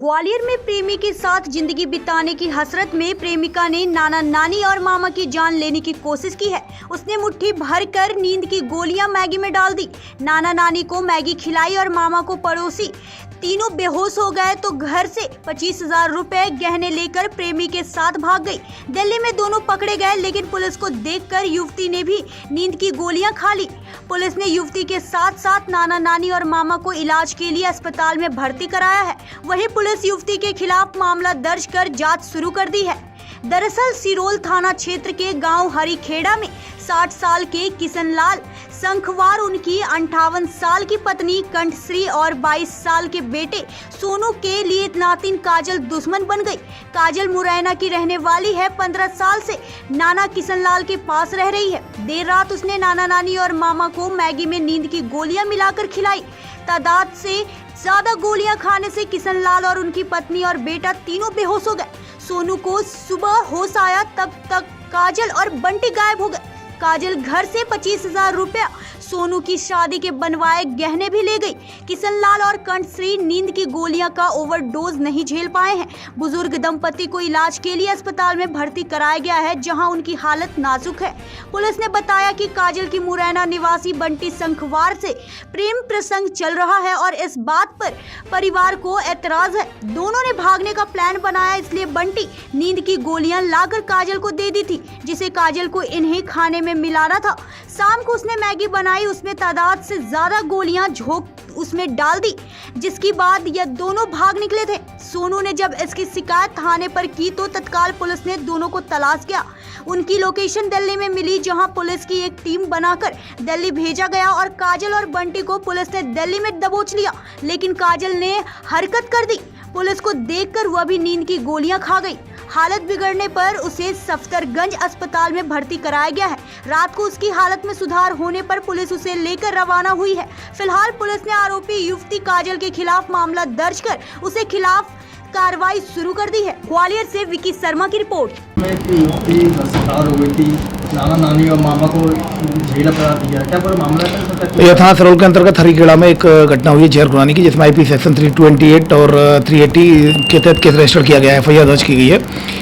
ग्वालियर में प्रेमी के साथ जिंदगी बिताने की हसरत में प्रेमिका ने नाना नानी और मामा की जान लेने की कोशिश की है। उसने मुट्ठी भर कर नींद की गोलियां मैगी में डाल दी। नाना नानी को मैगी खिलाई और मामा को पड़ोसी। तीनों बेहोश हो गए तो घर से 25,000 रुपए गहने लेकर प्रेमी के साथ भाग गई। दिल्ली में दोनों पकड़े गए, लेकिन पुलिस को देखकर युवती ने भी नींद की गोलियां खा ली। पुलिस ने युवती के साथ साथ नाना नानी और मामा को इलाज के लिए अस्पताल में भर्ती कराया है। वहीं पुलिस युवती के खिलाफ मामला दर्ज कर जांच शुरू कर दी है। दरअसल सिरोल थाना क्षेत्र के गांव हरिखेड़ा में 60 साल के किशनलाल संखवार उनकी 58 साल की पत्नी कंठश्री और 22 साल के बेटे सोनू के लिए नातिन काजल दुश्मन बन गई। काजल मुरैना की रहने वाली है। 15 साल से नाना किशनलाल के पास रह रही है। देर रात उसने नाना नानी और मामा को मैगी में नींद की गोलियां मिलाकर खिलाई। तादाद से ज्यादा गोलियां खाने से किशनलाल और उनकी पत्नी और बेटा तीनों बेहोश हो गए। सोनू को सुबह होश आया, तब तक काजल और बंटी गायब हो गए। काजल घर से 25,000 रुपया, सोनू की शादी के बनवाए गहने भी ले गई। किशनलाल और कंठश्री नींद की गोलियां का ओवरडोज नहीं झेल पाए हैं। बुजुर्ग दंपति को इलाज के लिए अस्पताल में भर्ती कराया गया है, जहां उनकी हालत नाजुक है। पुलिस ने बताया कि काजल की मुरैना निवासी बंटी संखवार से प्रेम प्रसंग चल रहा है और इस बात पर परिवार को एतराज है। दोनों ने भागने का प्लान बनाया, इसलिए बंटी नींद की गोलियां लाकर काजल को दे दी थी, जिसे काजल को इन्हें खाने में मिलाना था। शाम को उसने मैगी बनाई, उसमें तादाद से ज्यादा गोलियां झोंक उसमें डाल दी, जिसके बाद ये दोनों भाग निकले थे। सोनू ने जब इसकी शिकायत थाने पर की तो तत्काल पुलिस ने दोनों को तलाश किया। उनकी लोकेशन दिल्ली में मिली, जहां पुलिस की एक टीम बनाकर दिल्ली भेजा गया और काजल और बंटी को पुलिस ने दिल्ली में दबोच लिया, लेकिन काजल ने हरकत कर दी। पुलिस को देखकर वह भी नींद की गोलियां खा गई। हालत बिगड़ने पर उसे सफदरगंज अस्पताल में भर्ती कराया गया है। रात को उसकी हालत में सुधार होने पर पुलिस उसे लेकर रवाना हुई है। फिलहाल पुलिस ने आरोपी युवती काजल के खिलाफ मामला दर्ज कर उसे खिलाफ कार्रवाई शुरू कर दी है। ग्वालियर से विकी शर्मा की रिपोर्ट। युवती शिकार हो गई थी, नाना नानी और मामा को झेल करार दिया, क्या पूरा मामला है? यह थाना सिरोल के अंतर्गत हरिखेड़ा में एक घटना हुई है जहर खुरानी की, जिसमें आईपी सेक्शन 328 और 380 के तहत केस रजिस्टर किया गया है, एफआईआर दर्ज की गई है।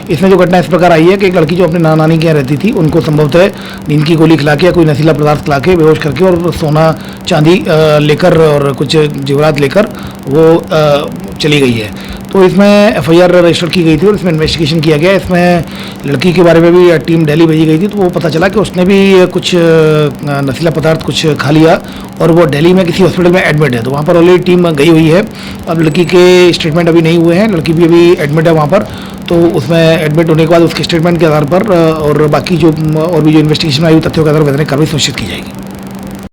इसमें जो घटना इस प्रकार आई है कि एक लड़की जो अपने नाना नानी के यहाँ रहती थी, उनको संभवतः नींद की गोली खिला के या कोई नशीला पदार्थ खिला के बेहोश करके और सोना चांदी लेकर और कुछ जेवरात लेकर वो चली गई है। तो इसमें एफआईआर रजिस्टर की गई थी और इसमें इन्वेस्टिगेशन किया गया। इसमें लड़की के बारे में भी टीम दिल्ली भेजी गई थी, तो वो पता चला कि उसने भी कुछ नशीला पदार्थ कुछ खा लिया और वो दिल्ली में किसी हॉस्पिटल में एडमिट है। तो वहाँ पर ऑलरेडी टीम गई हुई है। अब लड़की के स्टेटमेंट अभी नहीं हुए हैं, लड़की भी अभी एडमिट है वहाँ पर। तो उसमें एडमिट होने के बाद उसके स्टेटमेंट के आधार पर और बाकी जो और भी जो इन्वेस्टिगेशन आई हुई तथ्यों के आधार पर कार्रवाई सुनिश्चित की जाएगी।